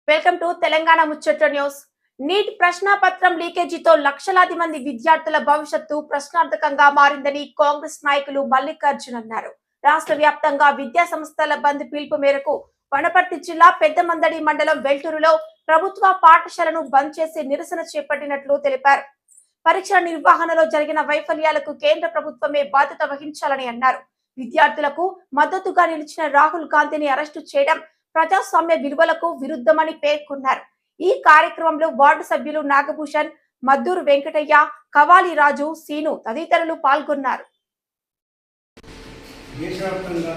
Welcome to Telangana ముచ్చట్ల news. NEET ప్రశ్నాపత్రం లీకేజీతో లక్షలాది మంది విద్యార్థుల భవిష్యత్తు ప్రశ్నార్థకంగా మారిందని కాంగ్రెస్ నాయకులు మల్లికార్జున్ అన్నారు. రాష్ట్ర వ్యాప్తంగా విద్యా సంస్థల బంద్ పిలుపు మేరకు వనపర్తి జిల్లా పెద్దమందడి మండలం వెల్టూరులో ప్రభుత్వ పాఠశాలను బంద్ చేసి నిరసన చేపట్టినట్లు తెలిపారు. పరీక్షల నిర్వహణలో జరిగిన వైఫల్యాలకు కేంద్ర ప్రభుత్వమే బాధ్యత వహించాలని అన్నారు. విద్యార్థులకు మద్దతుగా నిలిచిన రాహుల్ గాంధీని అరెస్టు చేయడం ప్రజాస్వామ్య విలువలకు విరుద్ధమని పేర్కొన్నారు. ఈ కార్యక్రమంలో వార్డు సభ్యులు నాగభూషణ్, మద్దూరు వెంకటయ్య, కవాలి రాజు, సీను తదితరులు పాల్గొన్నారు. దేశవ్యాప్తంగా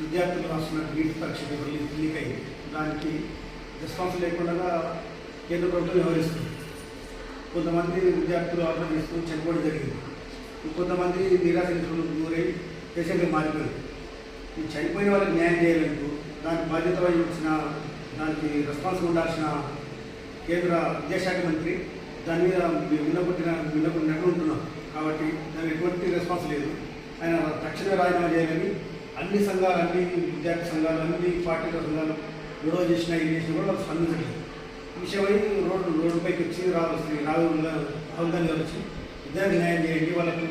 విద్యార్థులు రాస్తున్న నీట్ పరీక్ష లీకై దానికి రెస్పాన్స్ లేకుండా కేంద్ర ప్రభుత్వం వ్యవహరిస్తుంది. కొంతమంది విద్యార్థులు ఆత్మహత్య చేసుకుని చనిపోవడం జరిగింది. కొంతమంది నిరాశకు గురై దేశంగా మారిపోయింది. ఈ చనిపోయిన వాళ్ళకి న్యాయం చేయాలంటూ దానికి బాధ్యత వహించిన దానికి రెస్పాన్స్ ఉండాల్సిన కేంద్ర విద్యాశాఖ మంత్రి దాని మీద విన్నపడినట్టు ఉంటున్నాం. కాబట్టి దానికి ఎటువంటి రెస్పాన్స్ లేదు. ఆయన తక్షణమే రాజీనామా చేయాలని అన్ని సంఘాలు, అన్ని విద్యార్థి సంఘాలు, అన్ని పార్టీల సంఘాలు గొడవ చేసినా ఏం చేసినా కూడా వాళ్ళు స్పందించలేదు. ఈ విషయమై రోడ్డుపైకి వచ్చి రాహుల్ గాంధీ గారు వచ్చి విద్యార్థి న్యాయం చేయండి, వాళ్ళకు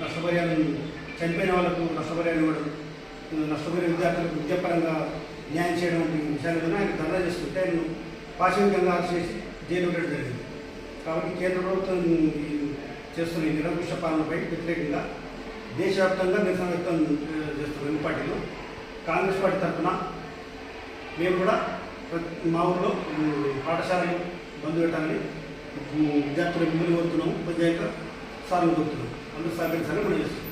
నష్టపరిహారం, చనిపోయిన వాళ్ళకు నష్టపరిహారం ఇవ్వడం, నష్టపోయిన విద్యార్థులకు విద్యాపరంగా న్యాయం చేయడం వంటి విషయాలను ఆయన ధర్నా చేస్తుంటే ఆయన పాశవికంగా అరెస్ట్ చేసి జైలు పెట్టడం జరిగింది. కాబట్టి కేంద్ర ప్రభుత్వం చేస్తున్న ఈ నిరంకుశ పాలనపై వ్యతిరేకంగా దేశవ్యాప్తంగా నిరసన వ్యక్తం చేస్తున్న పార్టీలు కాంగ్రెస్ పార్టీ తరఫున మేము కూడా మా ఊళ్ళో పాఠశాలను బంద్ పెట్టాలని విద్యార్థుల మిమ్మల్ని కోరుతున్నాము, ఉపాధ్యాయులుగా సార్లు కోరుతున్నాం. అందరూ సహకరించాలని మనం చేస్తున్నాం.